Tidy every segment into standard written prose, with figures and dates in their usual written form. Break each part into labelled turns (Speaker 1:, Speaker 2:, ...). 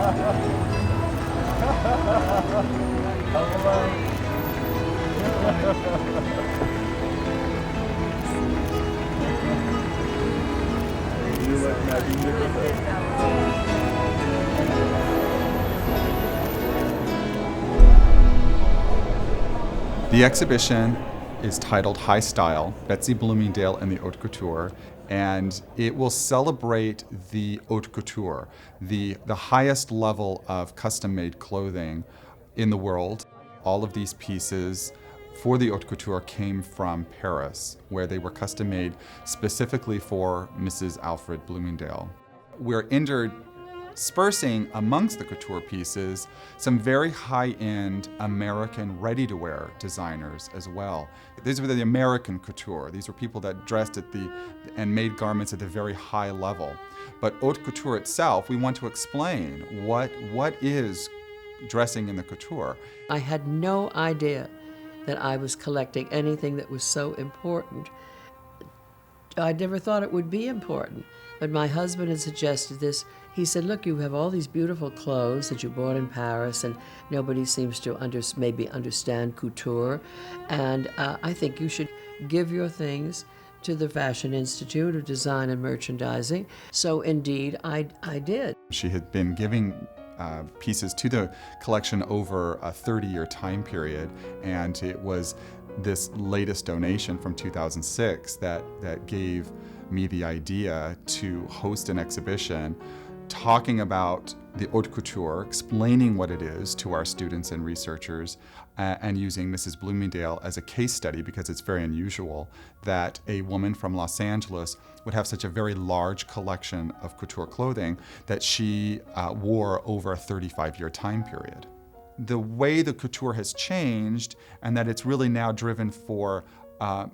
Speaker 1: You like Maggie Nicholson. The exhibition is titled High Style, Betsy Bloomingdale and the Haute Couture, and it will celebrate the haute couture, the highest level of custom-made clothing in the world. All of these pieces for the haute couture came from Paris, where they were custom-made specifically for Mrs. Alfred Bloomingdale. We're interspersing amongst the couture pieces some very high-end American ready-to-wear designers as well. These were the American couture. These were people that dressed and made garments at the very high level. But haute couture itself, we want to explain what is dressing in the couture.
Speaker 2: I had no idea that I was collecting anything that was so important. I never thought it would be important, but my husband had suggested this. He said, look, you have all these beautiful clothes that you bought in Paris, and nobody seems to maybe understand couture, and I think you should give your things to the Fashion Institute of Design and Merchandising. So indeed, I did.
Speaker 1: She had been giving pieces to the collection over a 30-year time period, and it was this latest donation from 2006 that gave me the idea to host an exhibition talking about the haute couture, explaining what it is to our students and researchers, and using Mrs. Bloomingdale as a case study, because it's very unusual that a woman from Los Angeles would have such a very large collection of couture clothing that she wore over a 35-year time period. The way the couture has changed, and that it's really now driven for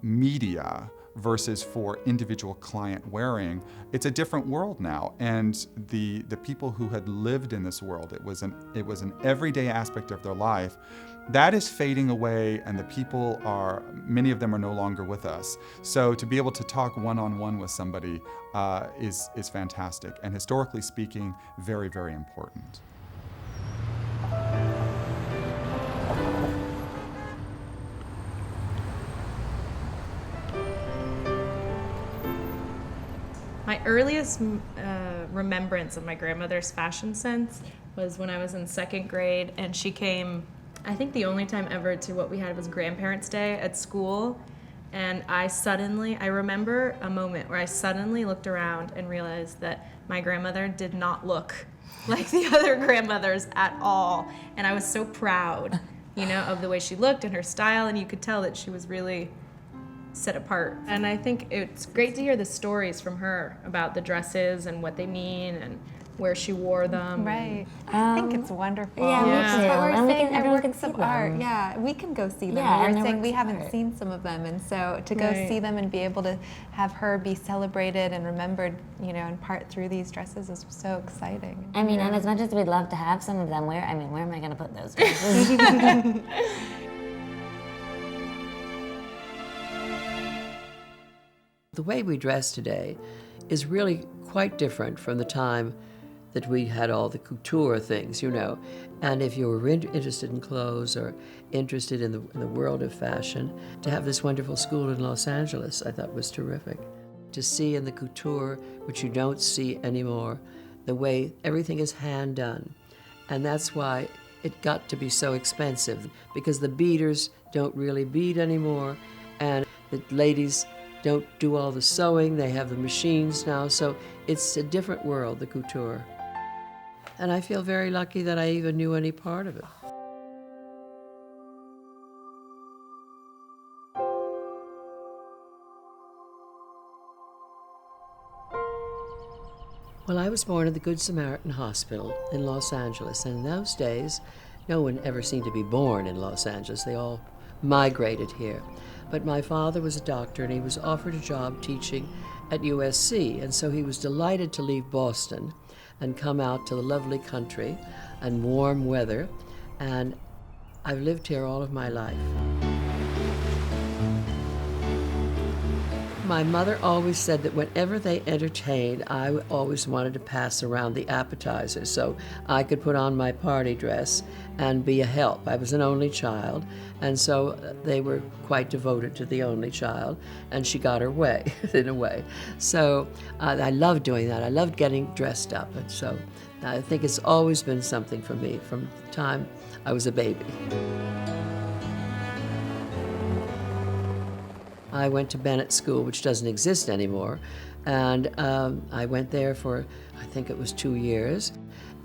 Speaker 1: media versus for individual client wearing, it's a different world now. And the people who had lived in this world, it was an everyday aspect of their life, that is fading away, and the people many of them are no longer with us. So to be able to talk one-on-one with somebody is fantastic, and historically speaking, very, very important.
Speaker 3: My earliest remembrance of my grandmother's fashion sense was when I was in second grade, and she came, I think the only time ever, to what we had was Grandparents' Day at school. And I remember a moment where I suddenly looked around and realized that my grandmother did not look like the other grandmothers at all. And I was so proud, of the way she looked and her style, and you could tell that she was really set apart. And I think it's great to hear the stories from her about the dresses and what they mean and where she wore them.
Speaker 4: Right. I think it's wonderful.
Speaker 5: Yeah,
Speaker 4: That's
Speaker 5: me too.
Speaker 4: what we're
Speaker 5: And
Speaker 4: saying,
Speaker 5: everyone can
Speaker 4: works
Speaker 5: see
Speaker 4: of
Speaker 5: them.
Speaker 4: art. Yeah, we can go see them.
Speaker 5: Yeah, and
Speaker 4: We're
Speaker 5: they're
Speaker 4: saying we
Speaker 5: works of
Speaker 4: haven't
Speaker 5: art.
Speaker 4: seen some of them, and so to go
Speaker 3: Right.
Speaker 4: see them and be able to have her be celebrated and remembered, in part through these dresses is so exciting.
Speaker 5: I mean, and as much as we'd love to have some of them, where am I going to put those dresses?
Speaker 2: The way we dress today is really quite different from the time that we had all the couture things, And if you were interested in clothes or interested in the world of fashion, to have this wonderful school in Los Angeles, I thought was terrific. To see in the couture, which you don't see anymore, the way everything is hand done. And that's why it got to be so expensive, because the beaders don't really bead anymore, and the ladies don't do all the sewing, they have the machines now, so it's a different world, the couture. And I feel very lucky that I even knew any part of it. Well, I was born at the Good Samaritan Hospital in Los Angeles, and in those days, no one ever seemed to be born in Los Angeles. They all migrated here. But my father was a doctor, and he was offered a job teaching at USC, and so he was delighted to leave Boston and come out to the lovely country and warm weather, and I've lived here all of my life. My mother always said that whenever they entertained, I always wanted to pass around the appetizers so I could put on my party dress and be a help. I was an only child, and so they were quite devoted to the only child, and she got her way, in a way. So I loved doing that. I loved getting dressed up, and so I think it's always been something for me from the time I was a baby. I went to Bennett School, which doesn't exist anymore, and I went there for, I think it was 2 years,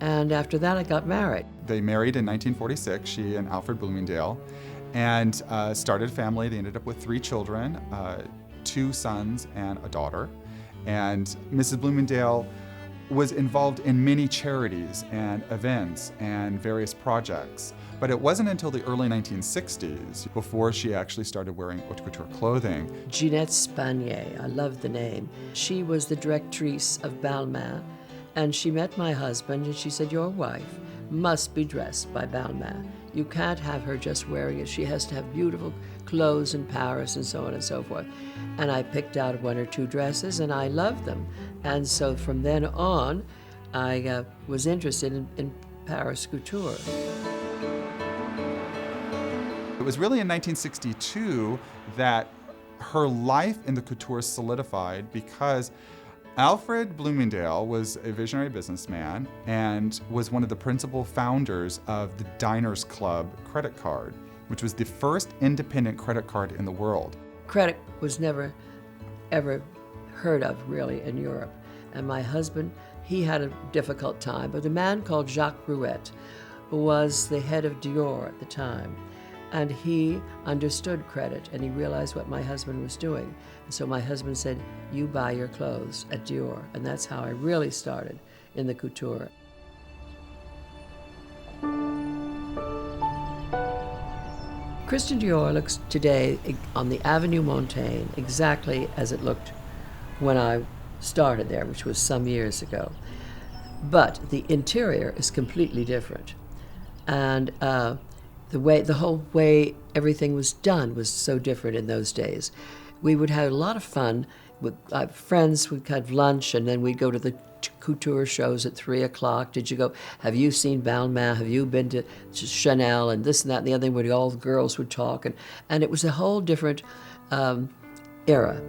Speaker 2: and after that I got married.
Speaker 1: They married in 1946, she and Alfred Bloomingdale, and started a family. They ended up with 3 children, 2 sons and a daughter. And Mrs. Bloomingdale was involved in many charities and events and various projects. But it wasn't until the early 1960s before she actually started wearing haute couture clothing.
Speaker 2: Ginette Spanier, I love the name. She was the directrice of Balmain, and she met my husband and she said, your wife must be dressed by Balmain. You can't have her just wearing it. She has to have beautiful clothes in Paris and so on and so forth. And I picked out 1 or 2 dresses and I loved them. And so from then on, I was interested in Paris couture.
Speaker 1: It was really in 1962 that her life in the couture solidified because Alfred Bloomingdale was a visionary businessman and was one of the principal founders of the Diners Club credit card, which was the first independent credit card in the world.
Speaker 2: Credit was never, ever heard of really in Europe. And my husband, he had a difficult time, but a man called Jacques Brouette was the head of Dior at the time. And he understood credit, and he realized what my husband was doing. And so my husband said, you buy your clothes at Dior. And that's how I really started in the couture. Christian Dior looks today on the Avenue Montaigne exactly as it looked when I started there, which was some years ago. But the interior is completely different. And the whole way everything was done was so different in those days. We would have a lot of fun with friends. We'd have lunch, and then we'd go to the couture shows at 3 o'clock. Did you go? Have you seen Balmain? Have you been to Chanel? And this and that and the other thing, where all the girls would talk, and it was a whole different era.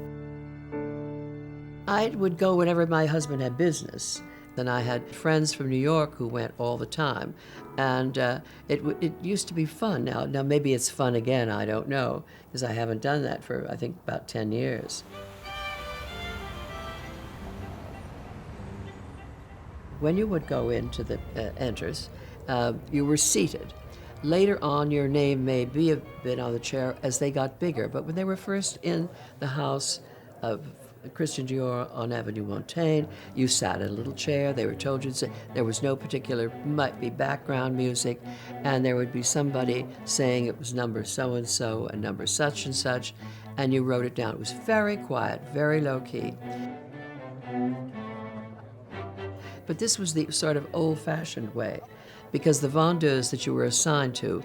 Speaker 2: I would go whenever my husband had business. Then I had friends from New York who went all the time, and it used to be fun. Now maybe it's fun again, I don't know, because I haven't done that for, I think, about 10 years. When you would go into the enters, you were seated. Later on, your name may have been on the chair as they got bigger, but when they were first in the house of Christian Dior on Avenue Montaigne, you sat in a little chair. They were told you to sit. There was no particular, might be background music, and there would be somebody saying it was number so-and-so and number such and such, and you wrote it down. It was very quiet, very low-key. But this was the sort of old-fashioned way, because the vendeuse that you were assigned to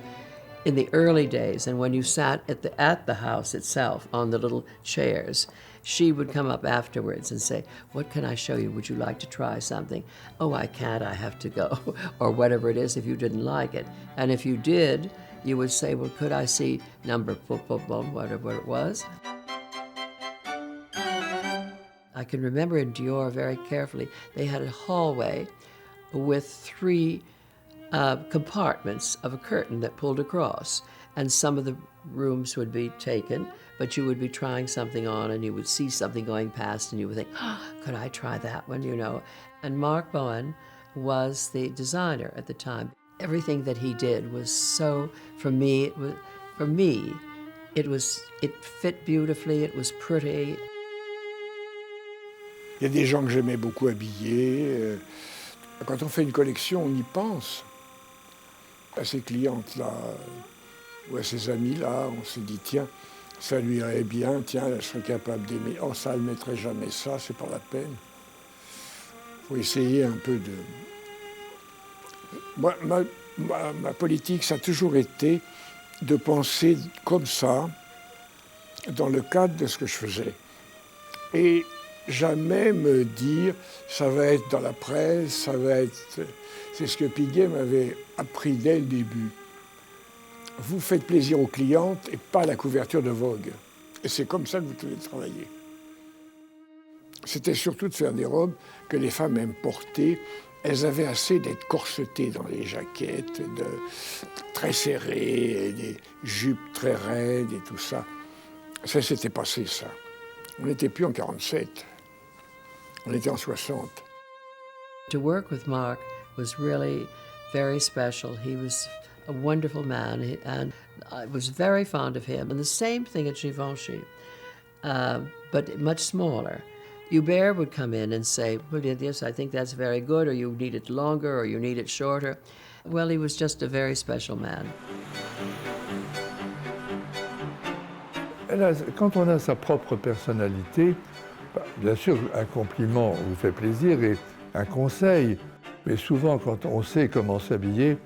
Speaker 2: in the early days, and when you sat at the house itself on the little chairs, she would come up afterwards and say, what can I show you? Would you like to try something? Oh, I can't, I have to go, or whatever it is if you didn't like it. And if you did, you would say, well, could I see number whatever it was? I can remember in Dior very carefully, they had a hallway with 3 compartments of a curtain that pulled across, and some of the rooms would be taken, but you would be trying something on and you would see something going past and you would think, oh, could I try that one, you know? And Marc Bohan was the designer at the time. Everything that he did was so, it fit beautifully, it was pretty.
Speaker 6: Il y a des gens que j'aimais beaucoup habiller. Quand on fait une collection, on y pense à ces clientes-là ou à ces amis-là. On se dit, tiens, ça lui irait bien, tiens, elle serait capable d'aimer. Oh, ça, elle ne mettrait jamais ça, c'est pas la peine. Il faut essayer un peu de... Moi, ma politique, ça a toujours été de penser comme ça, dans le cadre de ce que je faisais. Et jamais me dire ça va être dans la presse, ça va être. C'est ce que Piguet m'avait appris dès le début. Vous faites plaisir aux clientes et pas la couverture de Vogue. Et c'est comme ça que vous devez travailler. C'était surtout de faire des robes que les femmes aiment porter. Elles avaient assez d'être corsetées dans les jaquettes, très serrées, des jupes très raides et tout ça. Ça s'était passé, ça. On n'était plus en 47. On était en 60.
Speaker 2: To work with Mark was really very special. He was a wonderful man, and I was very fond of him. And the same thing at Givenchy, but much smaller. Hubert would come in and say, well, yes, I think that's very good, or you need it longer, or you need it shorter. Well, he was just a very special man.
Speaker 7: Quand on a sa propre personnalité, bien sûr, un compliment vous fait plaisir et un conseil, mais souvent, quand on sait comment s'habiller,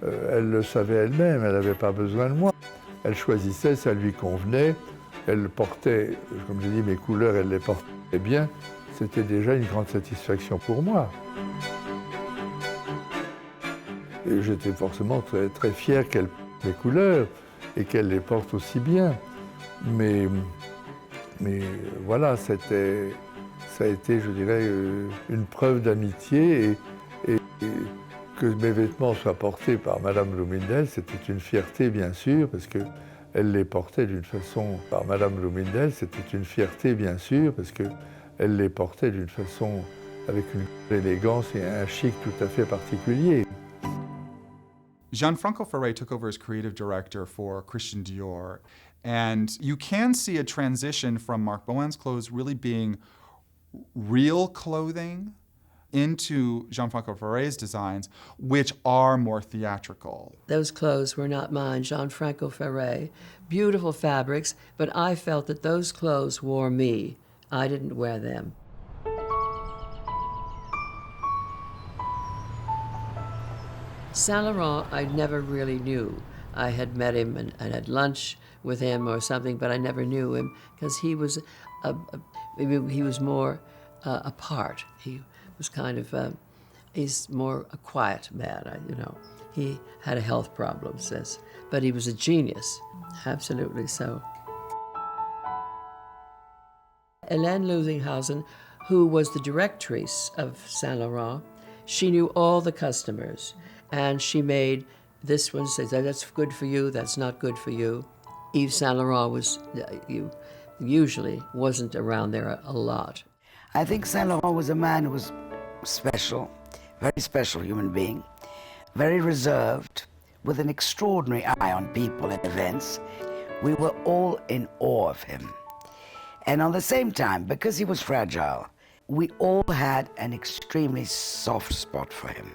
Speaker 7: elle le savait elle-même, elle n'avait pas besoin de moi. Elle choisissait, ça lui convenait, elle portait, comme j'ai dit, mes couleurs, elle les portait bien, c'était déjà une grande satisfaction pour moi. Et j'étais forcément très, très fier qu'elle porte mes couleurs et qu'elle les porte aussi bien. Mais voilà, ça a été, je dirais, une preuve d'amitié et que mes vêtements soient portés par Madame Bloomingdale, c'était une fierté, bien sûr, parce qu'elle les portait d'une façon, par Madame Bloomingdale, c'était une fierté, bien sûr, parce qu'elle les portait d'une façon avec une élégance et un chic tout à fait particulier.
Speaker 1: Gianfranco Ferré took over as creative director for Christian Dior, and you can see a transition from Marc Bohan's clothes really being real clothing into Gianfranco Ferré's designs, which are more theatrical.
Speaker 2: Those clothes were not mine, Gianfranco Ferré. Beautiful fabrics, but I felt that those clothes wore me. I didn't wear them. Saint Laurent, I never really knew. I had met him and had lunch with him or something, but I never knew him because he was more apart. He was kind of, he's more a quiet man, you know. He had a health problem, but he was a genius, absolutely so. Hélène Lusinghausen, who was the directrice of Saint Laurent, she knew all the customers, and she made this one say, that's good for you, that's not good for you. Yves Saint Laurent usually wasn't around there a lot.
Speaker 8: I think Saint Laurent was a man who was special, very special human being, very reserved, with an extraordinary eye on people and events. We were all in awe of him. And at the same time, because he was fragile, we all had an extremely soft spot for him.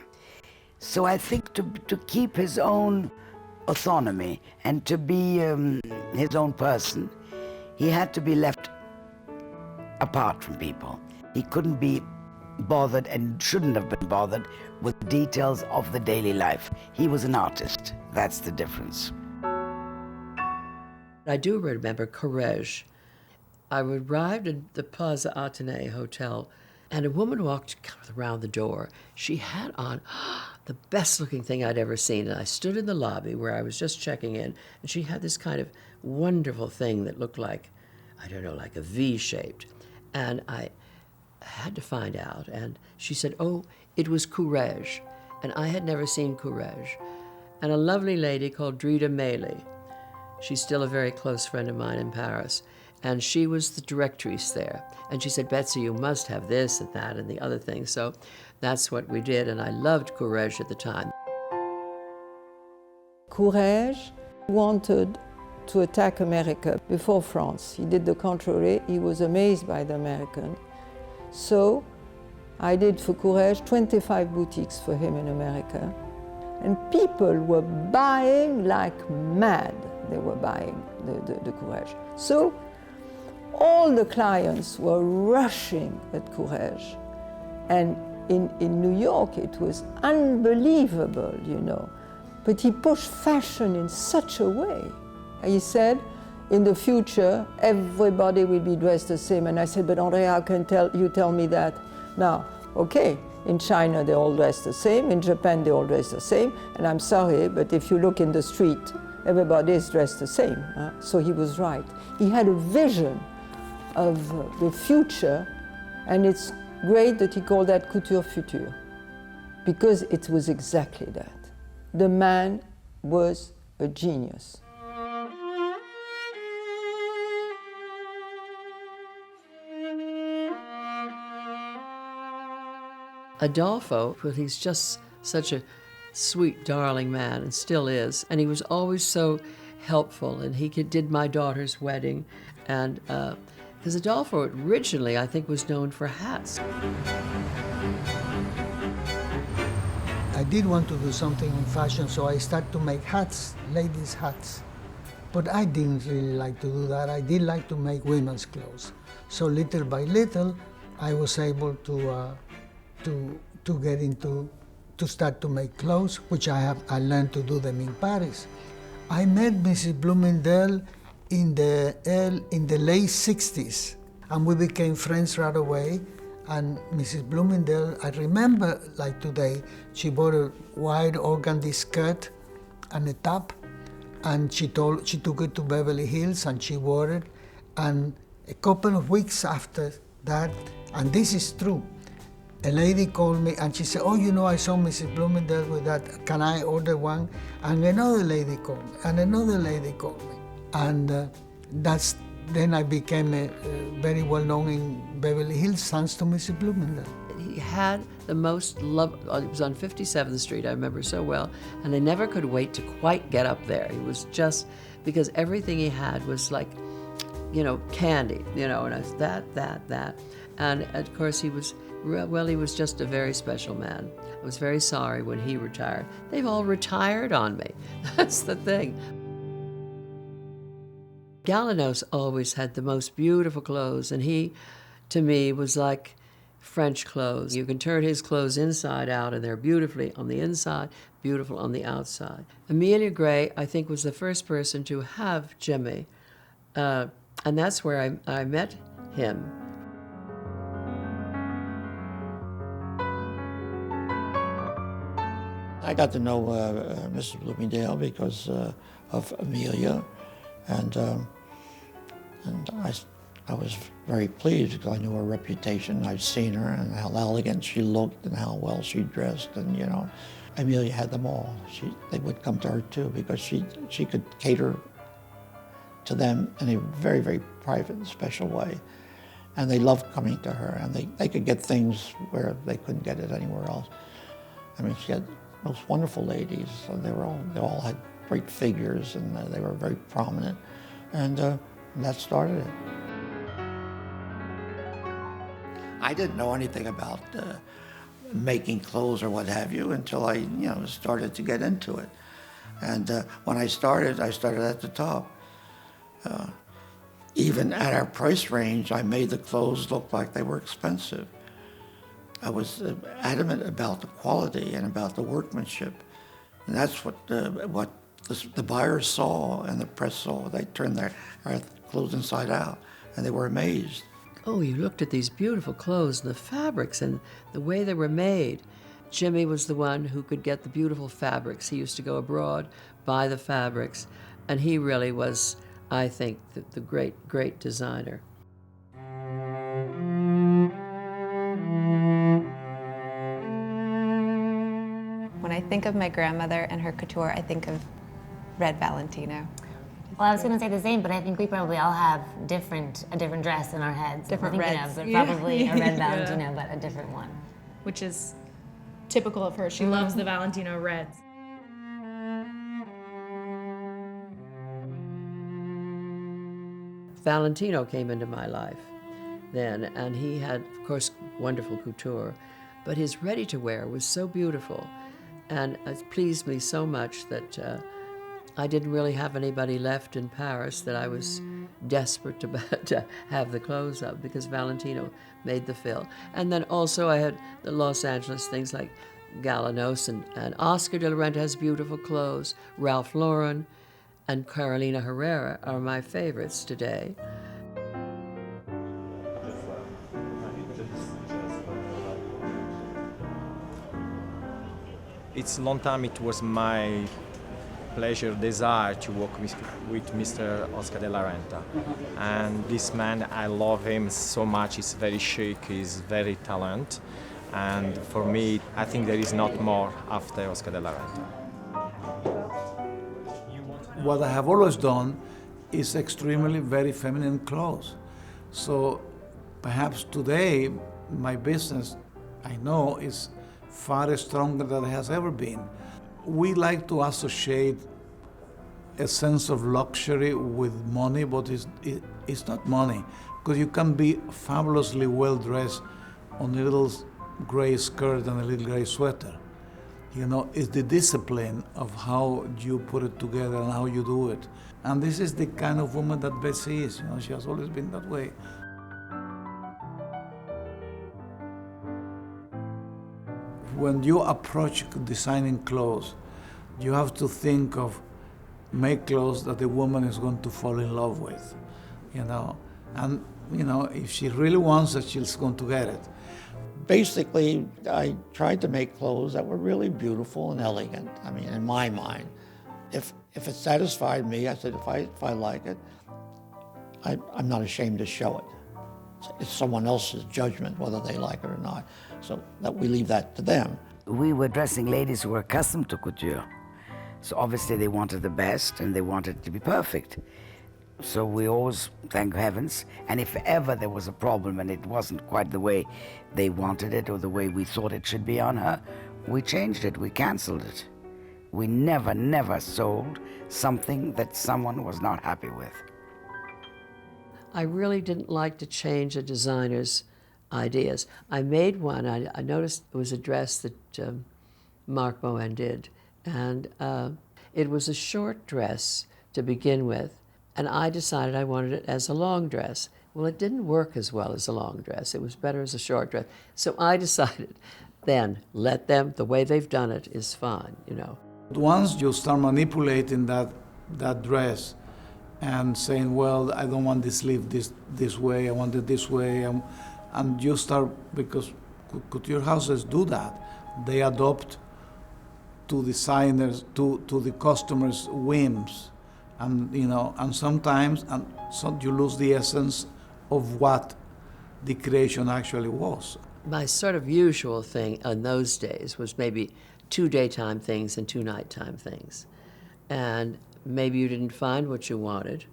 Speaker 8: So I think to keep his own autonomy and to be his own person, he had to be left apart from people. He couldn't be bothered and shouldn't have been bothered with details of the daily life. He was an artist. That's the difference.
Speaker 2: I do remember Courrèges. I arrived at the Plaza Athénée Hotel, and a woman walked around the door. She had on the best-looking thing I'd ever seen, and I stood in the lobby where I was just checking in, and she had this kind of wonderful thing that looked like, I don't know, like a V-shaped. And I had to find out, and she said, oh, it was Courrèges, and I had never seen Courrèges. And a lovely lady called Drida Mailly, she's still a very close friend of mine in Paris, and she was the directrice there. And she said, Betsy, you must have this and that and the other thing. So that's what we did, and I loved Courrèges at the time.
Speaker 9: Courrèges wanted to attack America before France. He did the contrary. He was amazed by the American. So I did for Courrèges 25 boutiques for him in America. And people were buying like mad. They were buying the Courrèges. So all the clients were rushing at Courrèges. And in New York, it was unbelievable, you know. But he pushed fashion in such a way. He said, in the future, everybody will be dressed the same. And I said, but Andrea, how can you tell me that? Now, okay, in China, they all dress the same. In Japan, they all dress the same. And I'm sorry, but if you look in the street, everybody is dressed the same. So he was right. He had a vision of the future, and it's great that he called that couture future, because it was exactly that. The man was a genius.
Speaker 2: Adolfo, well, he's just such a sweet, darling man, and still is. And he was always so helpful, and he did my daughter's wedding. And because Adolfo originally, I think, was known for hats.
Speaker 10: I did want to do something in fashion, so I started to make hats, ladies' hats. But I didn't really like to do that. I did like to make women's clothes. So little by little, I was able to get into, to start to make clothes, which I learned to do them in Paris. I met Mrs. Bloomingdale in the late 60s, and we became friends right away. And Mrs. Bloomingdale, I remember like today, she bought a white organdy skirt and a top, and she took it to Beverly Hills and she wore it. And a couple of weeks after that, and this is true, a lady called me and she said, oh, you know, I saw Mrs. Bloomingdale with that, can I order one? And another lady called me, and another lady called me. And then I became very well known in Beverly Hills, thanks to Mrs. Bloomingdale.
Speaker 2: He had the most love, it was on 57th Street, I remember so well, and I never could wait to quite get up there. He was just, because everything he had was like, you know, candy, you know, and I was that. And of course he was just a very special man. I was very sorry when he retired. They've all retired on me. That's the thing. Galanos always had the most beautiful clothes, and he, to me, was like French clothes. You can turn his clothes inside out, and they're beautifully on the inside, beautiful on the outside. Amelia Gray, I think, was the first person to have Jimmy, and that's where I met him.
Speaker 11: I got to know Mrs. Bloomingdale because of Amelia, and I was very pleased because I knew her reputation. I'd seen her and how elegant she looked and how well she dressed, and you know, Amelia had them all. They would come to her too because she could cater to them in a very, very private and special way, and they loved coming to her, and they could get things where they couldn't get it anywhere else. I mean, she had most wonderful ladies, and they all had great figures, and they were very prominent, and that started it. I didn't know anything about making clothes or what have you until I, started to get into it. And when I started at the top. Even at our price range, I made the clothes look like they were expensive. I was adamant about the quality and about the workmanship. And that's what the buyers saw and the press saw. They turned our clothes inside out, and they were amazed.
Speaker 2: Oh, you looked at these beautiful clothes and the fabrics and the way they were made. Jimmy was the one who could get the beautiful fabrics. He used to go abroad, buy the fabrics, and he really was, I think, the great, great designer.
Speaker 4: When I think of my grandmother and her couture, I think of Red Valentino.
Speaker 5: Well, I was going to say the same, but I think we probably all have a different dress in our heads.
Speaker 4: Different reds.
Speaker 5: But probably a red Valentino, but a different one.
Speaker 3: Which is typical of her. She loves the Valentino reds.
Speaker 2: Valentino came into my life then, and he had, of course, wonderful couture, but his ready-to-wear was so beautiful, and it pleased me so much that I didn't really have anybody left in Paris that I was desperate to have the clothes of, because Valentino made the fill. And then also I had the Los Angeles things like Galanos, and Oscar de la Renta has beautiful clothes, Ralph Lauren, and Carolina Herrera are my favorites today.
Speaker 12: It's a long time it was my pleasure, desire to work with Mr. Oscar de la Renta. And this man, I love him so much. He's very chic, he's very talented. And for me, I think there is not more after Oscar de la Renta.
Speaker 13: What I have always done is extremely very feminine clothes. So perhaps today my business, I know, is far stronger than it has ever been. We like to associate a sense of luxury with money, but it's not money, because you can be fabulously well dressed on a little gray skirt and a little gray sweater. You know, it's the discipline of how you put it together and how you do it. And this is the kind of woman that Bessie is. You know, she has always been that way. When you approach designing clothes, you have to think of make clothes that the woman is going to fall in love with, you know. And, you know, if she really wants it, she's going to get it.
Speaker 11: Basically, I tried to make clothes that were really beautiful and elegant. I mean, in my mind, if it satisfied me, I said, if I like it, I'm not ashamed to show it. It's someone else's judgment whether they like it or not. So that we leave that to them.
Speaker 8: We were dressing ladies who were accustomed to couture. So obviously they wanted the best and they wanted it to be perfect. So we always thank heavens. And if ever there was a problem and it wasn't quite the way they wanted it or the way we thought it should be on her, we changed it, we canceled it. We never sold something that someone was not happy with.
Speaker 2: I really didn't like to change a designer's ideas. I made one, I noticed it was a dress that Marc Moen did, and it was a short dress to begin with, and I decided I wanted it as a long dress. Well, it didn't work as well as a long dress. It was better as a short dress. So I decided then, let them, the way they've done it is fine, you know.
Speaker 13: Once you start manipulating that dress and saying, well, I don't want this sleeve this way, I want it this way, and you start, because couture houses do that. They adopt to designers, to the customers' whims. And, you know, and sometimes you lose the essence of what the creation actually was.
Speaker 2: My sort of usual thing in those days was maybe 2 daytime things and 2 nighttime things. And maybe you didn't find what you wanted,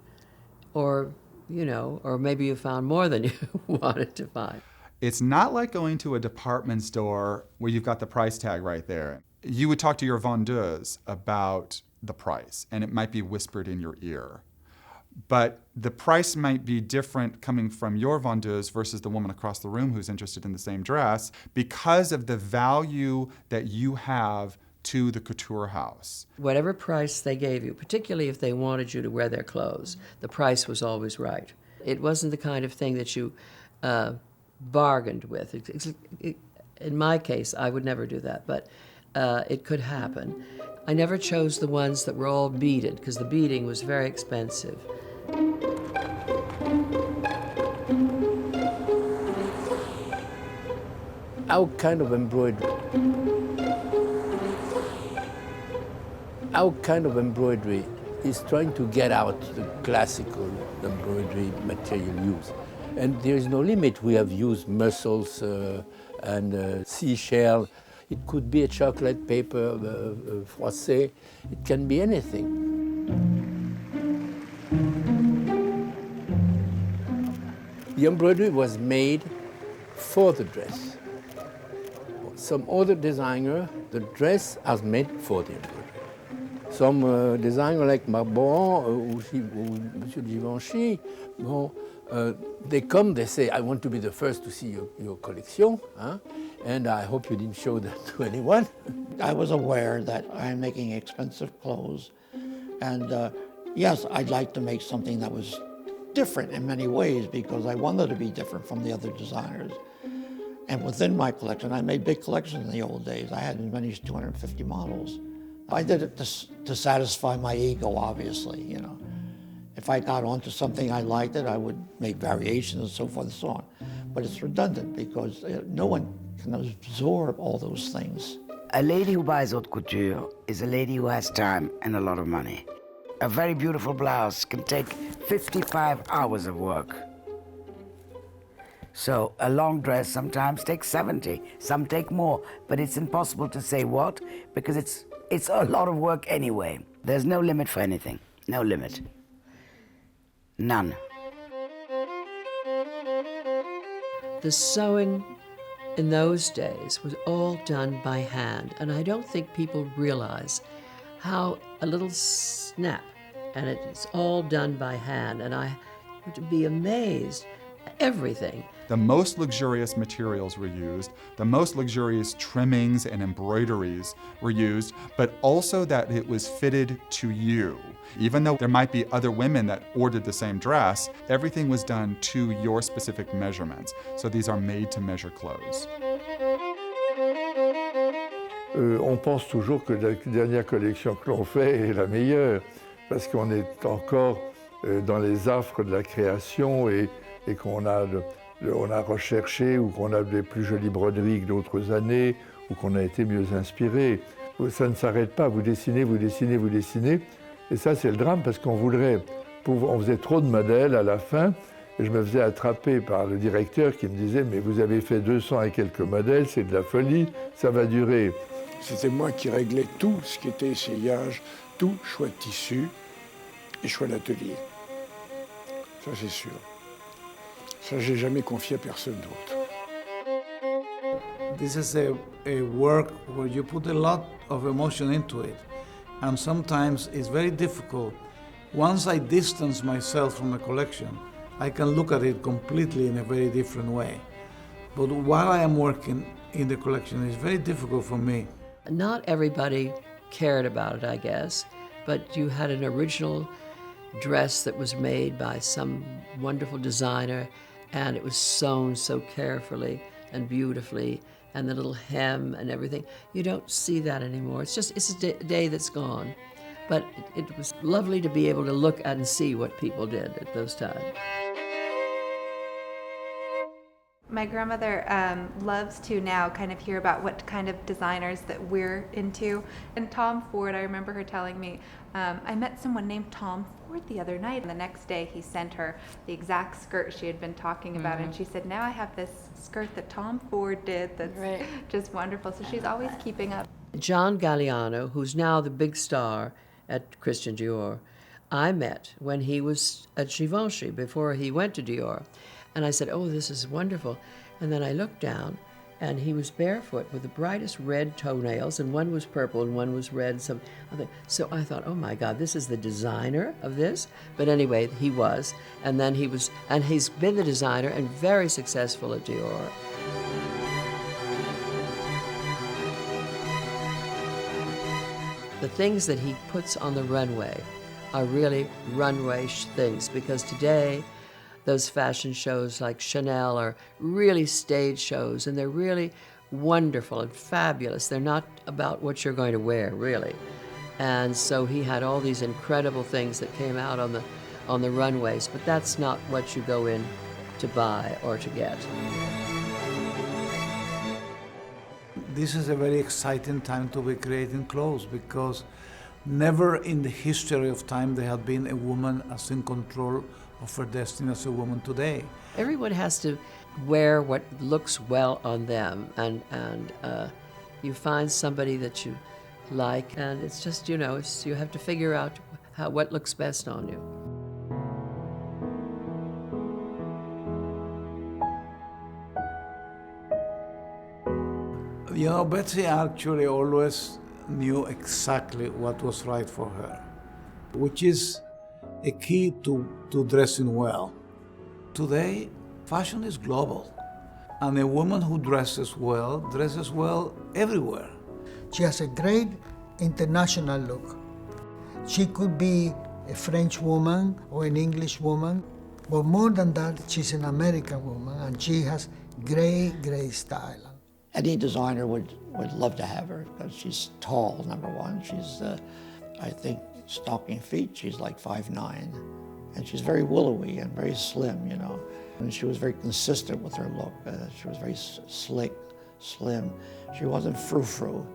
Speaker 2: or, you know, or maybe you found more than you wanted to find.
Speaker 1: It's not like going to a department store where you've got the price tag right there. You would talk to your vendeuse about the price, and it might be whispered in your ear. But the price might be different coming from your vendeuse versus the woman across the room who's interested in the same dress because of the value that you have to the couture house.
Speaker 2: Whatever price they gave you, particularly if they wanted you to wear their clothes, the price was always right. It wasn't the kind of thing that you bargained with. In my case, I would never do that, but it could happen. I never chose the ones that were all beaded, because the beading was very expensive.
Speaker 14: Our kind of embroidery is trying to get out the classical embroidery material used. And there is no limit. We have used mussels and seashell. It could be a chocolate paper froissé. It can be anything. The embroidery was made for the dress. Some other designer, the dress is made for the embroidery. Some designer like Marboran or Monsieur Givenchy, they come, they say, I want to be the first to see your collection, huh? And I hope you didn't show that to anyone.
Speaker 11: I was aware that I'm making expensive clothes, and yes, I'd like to make something that was different in many ways because I wanted to be different from the other designers. And within my collection, I made big collections in the old days. I had as many as 250 models. I did it to satisfy my ego, obviously, you know. If I got onto something I liked it, I would make variations and so forth and so on. But it's redundant because no one can absorb all those things.
Speaker 8: A lady who buys haute couture is a lady who has time and a lot of money. A very beautiful blouse can take 55 hours of work. So a long dress sometimes takes 70, some take more, but it's impossible to say what, because it's a lot of work anyway. There's no limit for anything, no limit. None.
Speaker 2: The sewing in those days was all done by hand, and I don't think people realize how a little snap, and it's all done by hand, and I would be amazed at everything.
Speaker 1: The most luxurious materials were used, the most luxurious trimmings and embroideries were used, but also that it was fitted to you. Even though there might be other women that ordered the same dress, everything was done to your specific measurements. So these are made-to-measure clothes.
Speaker 7: On pense toujours que la dernière collection que l'on fait est la meilleure, parce qu'on est encore dans les affres de la création et qu'on on a recherché ou qu'on a des plus jolies broderies que d'autres années ou qu'on a été mieux inspiré. Ça ne s'arrête pas, vous dessinez, vous dessinez, vous dessinez. Et ça, c'est le drame parce qu'on on faisait trop de modèles à la fin et je me faisais attraper par le directeur qui me disait « Mais vous avez fait 200 et quelques modèles, c'est de la folie, ça va durer. »
Speaker 6: C'était moi qui réglais tout ce qui était essayage, tout, choix de tissu et choix d'atelier. Ça, c'est sûr. Ça, j'ai jamais confié à personne d'autre.
Speaker 13: This is a work where you put a lot of emotion into it, and sometimes it's very difficult. Once I distance myself from a collection, I can look at it completely in a very different way. But while I am working in the collection, it's very difficult for me.
Speaker 2: Not everybody cared about it, I guess, but you had an original dress that was made by some wonderful designer, and it was sewn so carefully and beautifully, and the little hem and everything. You don't see that anymore. It's a day that's gone. But it was lovely to be able to look at and see what people did at those times.
Speaker 4: My grandmother loves to now kind of hear about what kind of designers that we're into. And Tom Ford, I remember her telling me, I met someone named Tom Ford the other night, and the next day he sent her the exact skirt she had been talking about, and she said, now I have this skirt that Tom Ford did that's just wonderful. So she's always keeping up.
Speaker 2: John Galliano, who's now the big star at Christian Dior, I met when he was at Givenchy before he went to Dior. And I said, oh, this is wonderful. And then I looked down, and he was barefoot with the brightest red toenails, and one was purple and one was red. So I thought, oh my God, this is the designer of this? But anyway, he was. And then he's been the designer and very successful at Dior. The things that he puts on the runway are really runway things, because today, those fashion shows like Chanel are really stage shows, and they're really wonderful and fabulous. They're not about what you're going to wear, really. And so he had all these incredible things that came out on the runways, but that's not what you go in to buy or to get.
Speaker 13: This is a very exciting time to be creating clothes, because never in the history of time there had been a woman as in control of her destiny as a woman today.
Speaker 2: Everyone has to wear what looks well on them, and you find somebody that you like, and it's just, you have to figure out what looks best on you.
Speaker 13: Betsy actually always knew exactly what was right for her, which is a key to dressing well. Today, fashion is global, and a woman who dresses well everywhere.
Speaker 10: She has a great international look. She could be a French woman or an English woman, but more than that, she's an American woman, and she has great, great style.
Speaker 11: any designer would love to have her because she's tall, number one. She's, I think, stocking feet, she's like 5'9", and she's very willowy and very slim, you know. And she was very consistent with her look. She was very slick, slim. She wasn't frou-frou.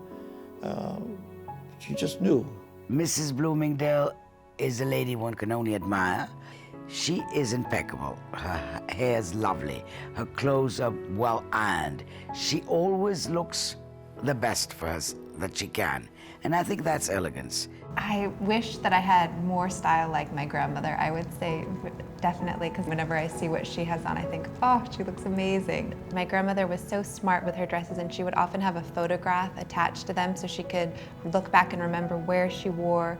Speaker 11: She just knew.
Speaker 8: Mrs. Bloomingdale is a lady one can only admire. She is impeccable. Her hair is lovely. Her clothes are well ironed. She always looks the best for us that she can. And I think that's elegance.
Speaker 4: I wish that I had more style like my grandmother. I would say definitely, because whenever I see what she has on, I think, oh, she looks amazing. My grandmother was so smart with her dresses, and she would often have a photograph attached to them so she could look back and remember where she wore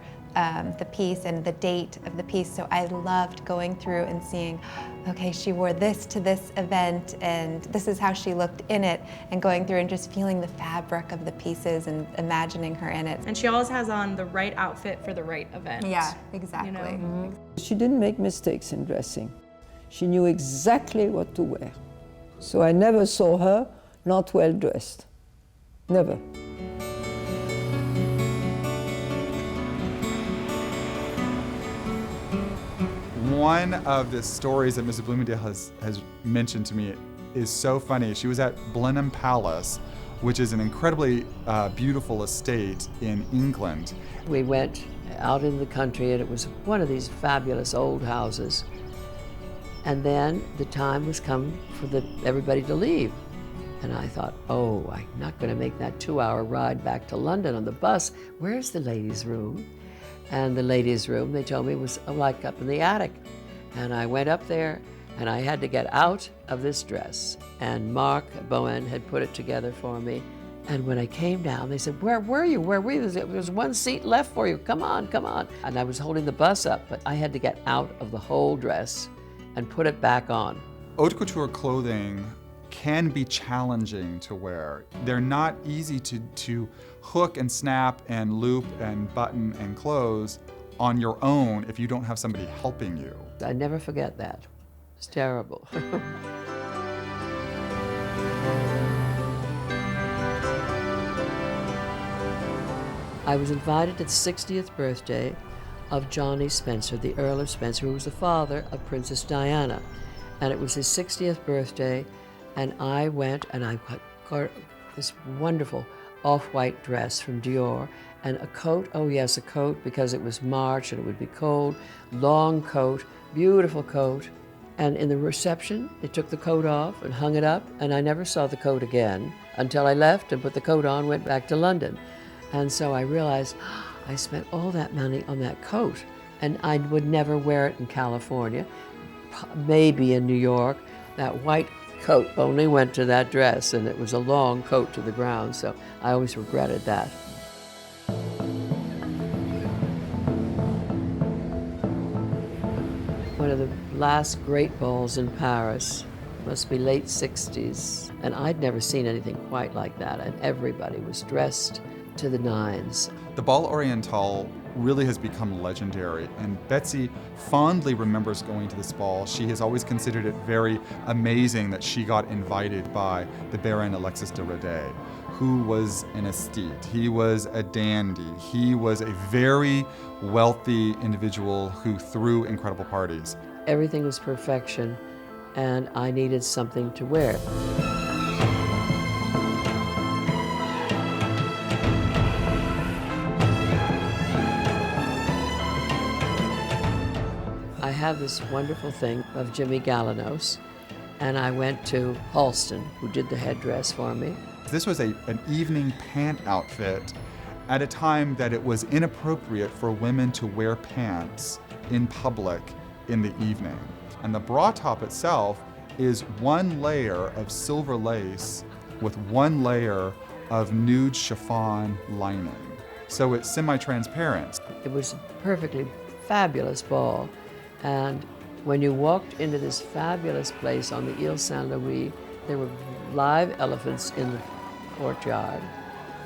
Speaker 4: the piece and the date of the piece. So I loved going through and seeing, okay, she wore this to this event and this is how she looked in it, and going through and just feeling the fabric of the pieces and imagining her in it.
Speaker 3: And she always has on the right outfit for the right event.
Speaker 4: Yeah, exactly.
Speaker 3: You know?
Speaker 9: Mm-hmm. She didn't make mistakes in dressing. She knew exactly what to wear. So I never saw her not well dressed. Never.
Speaker 1: One of the stories that Mrs. Bloomingdale has mentioned to me is so funny. She was at Blenheim Palace, which is an incredibly beautiful estate in England.
Speaker 2: We went out in the country, and it was one of these fabulous old houses. And then the time was come for everybody to leave. And I thought, oh, I'm not going to make that 2-hour ride back to London on the bus. Where's the ladies' room? And the ladies' room, they told me, was like up in the attic. And I went up there, and I had to get out of this dress. And Mark Bowen had put it together for me. And when I came down, they said, where were you? Where were you? There's one seat left for you. Come on, come on. And I was holding the bus up, but I had to get out of the whole dress and put it back on.
Speaker 1: Haute couture clothing can be challenging to wear. They're not easy to hook and snap and loop and button and close on your own if you don't have somebody helping you.
Speaker 2: I never forget that. It's terrible. I was invited to the 60th birthday of Johnny Spencer, the Earl of Spencer, who was the father of Princess Diana. And it was his 60th birthday, and I went and I got this wonderful off-white dress from Dior, and a coat, oh yes, a coat, because it was March and it would be cold, long coat, beautiful coat. And in the reception, they took the coat off and hung it up, and I never saw the coat again until I left and put the coat on, went back to London. And so I realized, I spent all that money on that coat, and I would never wear it in California, maybe in New York. That white coat only went to that dress, and it was a long coat to the ground, so I always regretted that. One of the last great balls in Paris, must be late 60s, and I'd never seen anything quite like that, and everybody was dressed to the nines.
Speaker 1: The Bal Oriental really has become legendary, and Betsy fondly remembers going to this ball. She has always considered it very amazing that she got invited by the Baron Alexis de Radé, who was an aesthete. He was a dandy. He was a very wealthy individual who threw incredible parties.
Speaker 2: Everything was perfection, and I needed something to wear. I have this wonderful thing of Jimmy Galanos, and I went to Halston, who did the headdress for me.
Speaker 1: This was an evening pant outfit at a time that it was inappropriate for women to wear pants in public in the evening. And the bra top itself is one layer of silver lace with one layer of nude chiffon lining. So it's semi-transparent.
Speaker 2: It was a perfectly fabulous ball. And when you walked into this fabulous place on the Ile Saint-Louis, there were live elephants in the courtyard,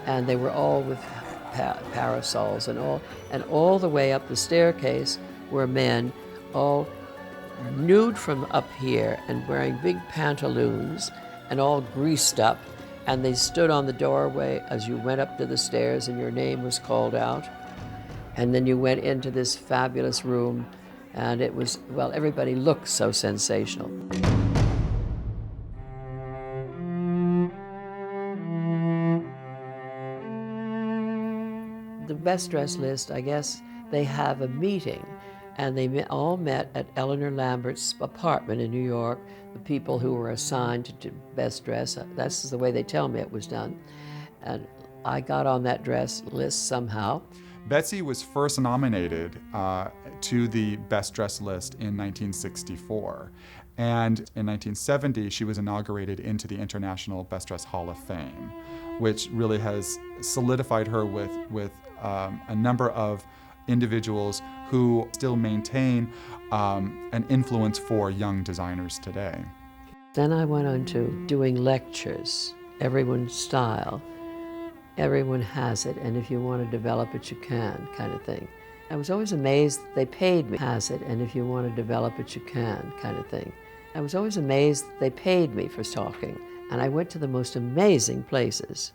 Speaker 2: and they were all with parasols and all the way up the staircase were men, all nude from up here and wearing big pantaloons and all greased up, and they stood on the doorway as you went up to the stairs and your name was called out. And then you went into this fabulous room, and it was, well, everybody looked so sensational. The best dressed list, I guess, they have a meeting, and they all met at Eleanor Lambert's apartment in New York, the people who were assigned to best dress. That's the way they tell me it was done. And I got on that dress list somehow.
Speaker 1: Betsy was first nominated to the Best Dressed list in 1964. And in 1970, she was inaugurated into the International Best Dressed Hall of Fame, which really has solidified her with a number of individuals who still maintain an influence for young designers today.
Speaker 2: Then I went on to doing lectures, everyone's style. Everyone has it, and if you want to develop it, you can, kind of thing. I was always amazed that they paid me. Has it, and if you want to develop it, you can, kind of thing. I was always amazed that they paid me for talking, and I went to the most amazing places.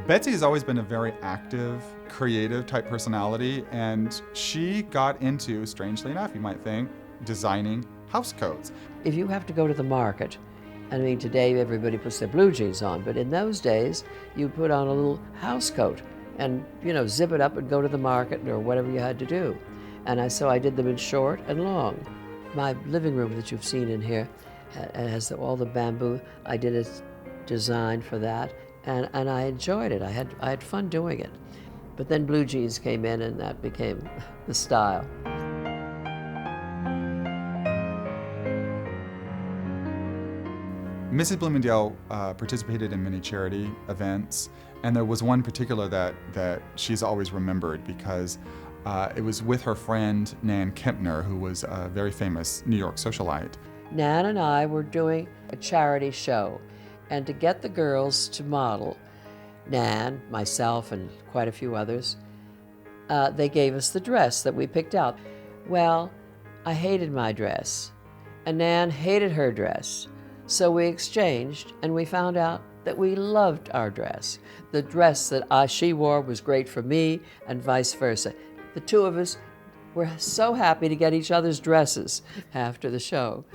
Speaker 1: Betsy has always been a very active, creative type personality, and she got into, strangely enough, you might think, designing house coats.
Speaker 2: If you have to go to the market, I mean, today everybody puts their blue jeans on, but in those days, you put on a little house coat and, you know, zip it up and go to the market or whatever you had to do. And so I did them in short and long. My living room that you've seen in here has all the bamboo. I did a design for that, and I enjoyed it. I had fun doing it. But then blue jeans came in, and that became the style.
Speaker 1: Mrs. Bloomingdale participated in many charity events, and there was one particular that she's always remembered because it was with her friend Nan Kempner, who was a very famous New York socialite.
Speaker 2: Nan and I were doing a charity show, and to get the girls to model, Nan, myself, and quite a few others, they gave us the dress that we picked out. Well, I hated my dress, and Nan hated her dress. So we exchanged, and we found out that we loved our dress. The dress that she wore was great for me, and vice versa. The two of us were so happy to get each other's dresses after the show.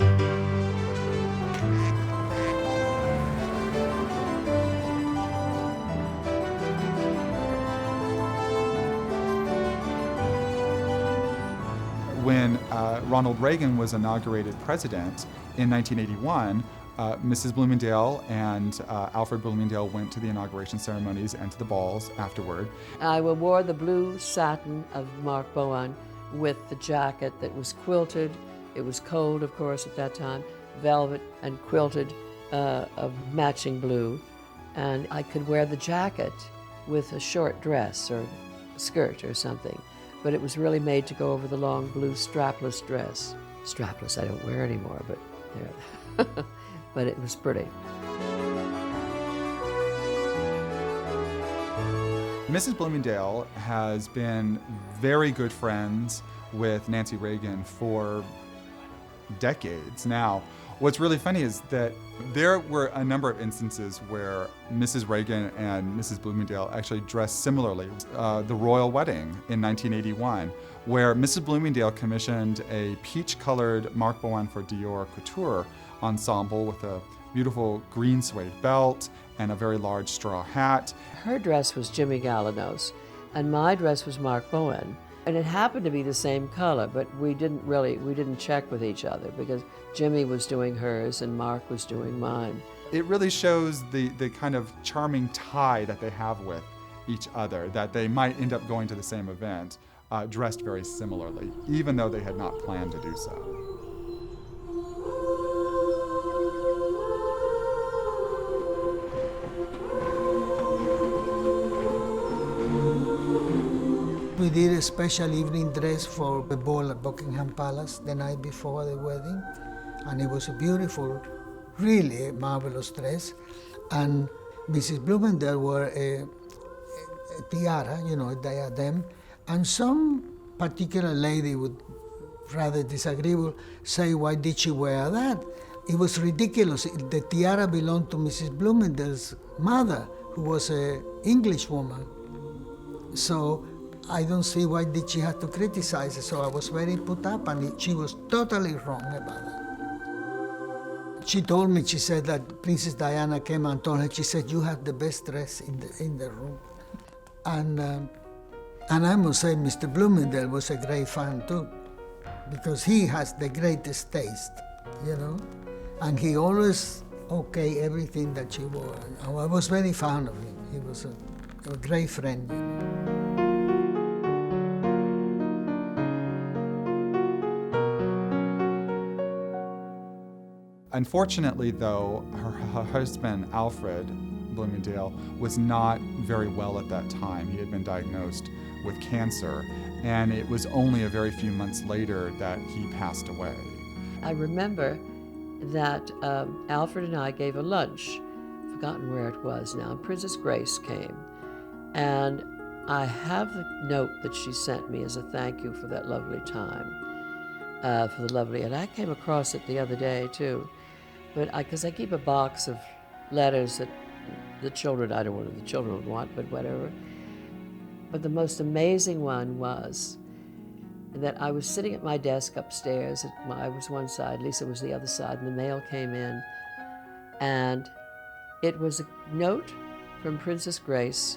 Speaker 1: When Ronald Reagan was inaugurated president in 1981, Mrs. Bloomingdale and Alfred Bloomingdale went to the inauguration ceremonies and to the balls afterward.
Speaker 2: I wore the blue satin of Mark Bowen with the jacket that was quilted. It was cold, of course, at that time, velvet and quilted of matching blue. And I could wear the jacket with a short dress or skirt or something. But it was really made to go over the long blue strapless dress. Strapless I don't wear anymore, but there. But it was pretty.
Speaker 1: Mrs. Bloomingdale has been very good friends with Nancy Reagan for decades now. What's really funny is that there were a number of instances where Mrs. Reagan and Mrs. Bloomingdale actually dressed similarly. The royal wedding in 1981, where Mrs. Bloomingdale commissioned a peach-colored Mark Bowen for Dior Couture ensemble with a beautiful green suede belt and a very large straw hat.
Speaker 2: Her dress was Jimmy Galanos, and my dress was Mark Bowen. And it happened to be the same color, but we didn't check with each other because Jimmy was doing hers and Mark was doing mine.
Speaker 1: It really shows the kind of charming tie that they have with each other, that they might end up going to the same event dressed very similarly, even though they had not planned to do so.
Speaker 10: We did a special evening dress for the ball at Buckingham Palace the night before the wedding, and it was a beautiful, really marvelous dress. And Mrs. Bloomingdale wore a tiara, you know, a diadem, and some particular lady would rather disagreeable, say, why did she wear that? It was ridiculous. The tiara belonged to Mrs. Bloomingdale's mother, who was an English woman. So I don't see why did she have to criticize it. So I was very put up, and she was totally wrong about that. She told me, she said that Princess Diana came and told her, she said, you have the best dress in the room. And I must say, Mr. Bloomingdale was a great fan too, because he has the greatest taste, you know? And he always okayed everything that she wore. I was very fond of him. He was a great friend.
Speaker 1: Unfortunately, though, her husband, Alfred Bloomingdale, was not very well at that time. He had been diagnosed with cancer, and it was only a very few months later that he passed away.
Speaker 2: I remember that Alfred and I gave a lunch, forgotten where it was now, and Princess Grace came. And I have the note that she sent me as a thank you for that lovely time, and I came across it the other day too. But because I keep a box of letters that the children, I don't know what the children would want, but whatever. But the most amazing one was that I was sitting at my desk upstairs. I was one side, Lisa was the other side, and the mail came in. And it was a note from Princess Grace,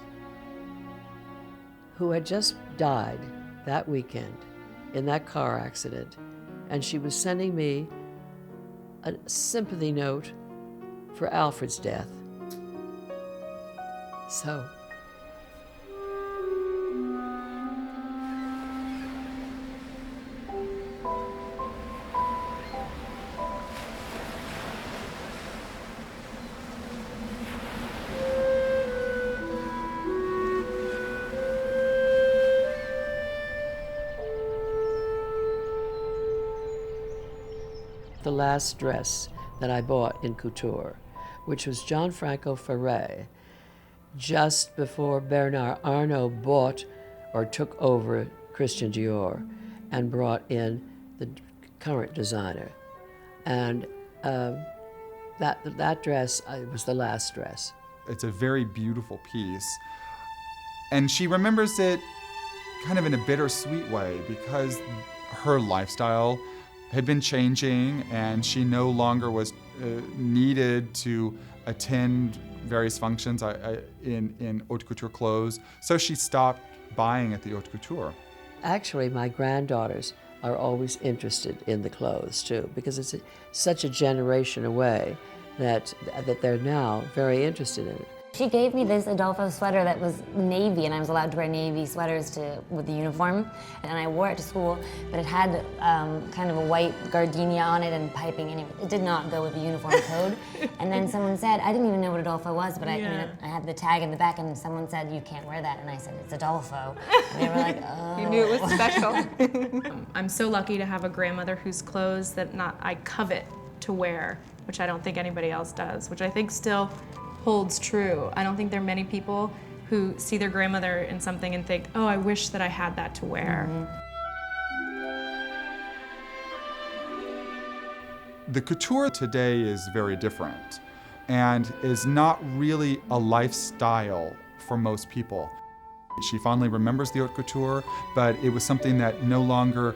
Speaker 2: who had just died that weekend in that car accident. And she was sending me a sympathy note for Alfred's death. So. The last dress that I bought in couture, which was Gianfranco Ferré, just before Bernard Arnault bought or took over Christian Dior and brought in the current designer. And that dress was the last dress.
Speaker 1: It's a very beautiful piece. And she remembers it kind of in a bittersweet way, because her lifestyle had been changing, and she no longer was needed to attend various functions in haute couture clothes, so she stopped buying at the haute couture.
Speaker 2: Actually, my granddaughters are always interested in the clothes too, because it's such a generation away that they're now very interested in it.
Speaker 5: She gave me this Adolfo sweater that was navy, and I was allowed to wear navy sweaters with the uniform. And I wore it to school, but it had kind of a white gardenia on it and piping. Anyway, it did not go with the uniform code. And then someone said, I didn't even know what Adolfo was, but I had the tag in the back, and someone said, you can't wear that. And I said, it's Adolfo. And they were like, oh.
Speaker 3: You knew it was special. I'm so lucky to have a grandmother whose clothes that I covet to wear, which I don't think anybody else does, which I think still holds true. I don't think there are many people who see their grandmother in something and think, oh, I wish that I had that to wear.
Speaker 1: Mm-hmm. The couture today is very different and is not really a lifestyle for most people. She fondly remembers the haute couture, but it was something that no longer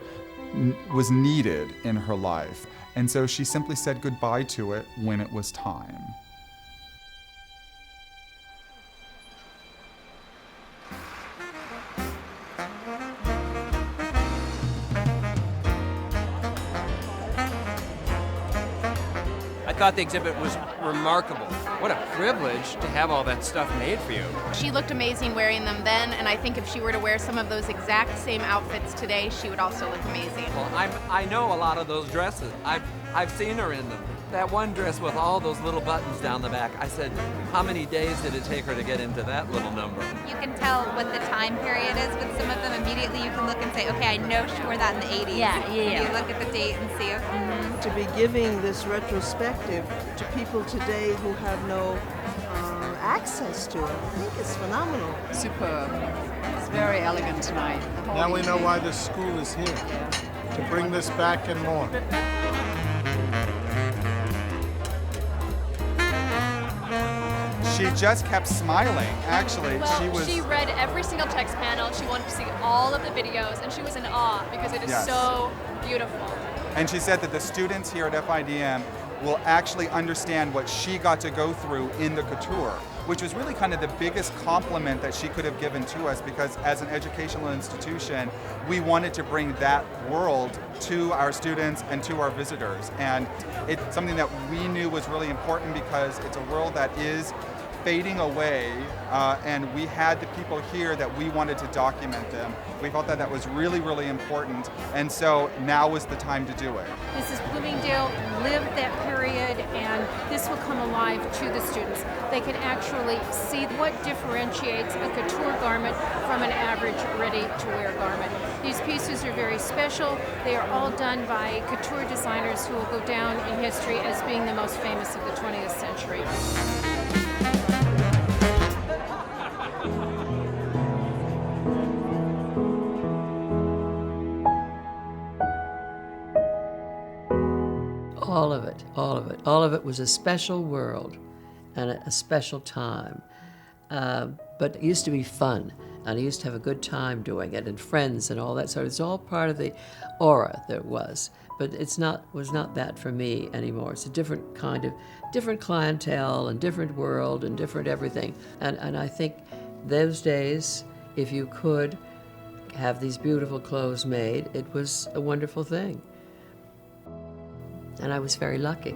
Speaker 1: was needed in her life. And so she simply said goodbye to it when it was time.
Speaker 15: I thought the exhibit was remarkable. What a privilege to have all that stuff made for you.
Speaker 16: She looked amazing wearing them then, and I think if she were to wear some of those exact same outfits today, she would also look amazing.
Speaker 15: Well, I know a lot of those dresses. I've seen her in them. That one dress with all those little buttons down the back, I said, how many days did it take her to get into that little number?
Speaker 17: You can tell what the time period is with some of them. Immediately you can look and say, okay, I know she wore that in the 80s.
Speaker 5: Yeah.
Speaker 17: You look at the date and see.
Speaker 18: To be giving this retrospective to people today who have no access to it, I think it's phenomenal.
Speaker 19: Superb. It's very elegant tonight.
Speaker 20: Now we know why the school is here.
Speaker 19: Yeah. to bring this back and more.
Speaker 1: She just kept smiling, actually.
Speaker 20: Well, she read every single text panel. She wanted to see all of the videos, and she was in awe because it is
Speaker 1: Yes.
Speaker 20: so beautiful.
Speaker 1: And she said that the students here at FIDM will actually understand what she got to go through in the couture, which was really kind of the biggest compliment that she could have given to us, because as an educational institution, we wanted to bring that world to our students and to our visitors. And it's something that we knew was really important because it's a world that is fading away, and we had the people here that we wanted to document them. We felt that that was really, really important, and so now was the time to do it.
Speaker 21: Mrs. Bloomingdale lived that period, and this will come alive to the students. They can actually see what differentiates a couture garment from an average ready-to-wear garment. These pieces are very special. They are all done by couture designers who will go down in history as being the most famous of the 20th century.
Speaker 2: All of it, all of it. All of it was a special world and a special time. But it used to be fun, and I used to have a good time doing it, and friends and all that sort of. It's all part of the aura that it was. But was not that for me anymore. It's a different clientele and different world and different everything. And I think those days, if you could have these beautiful clothes made, it was a wonderful thing. And I was very lucky.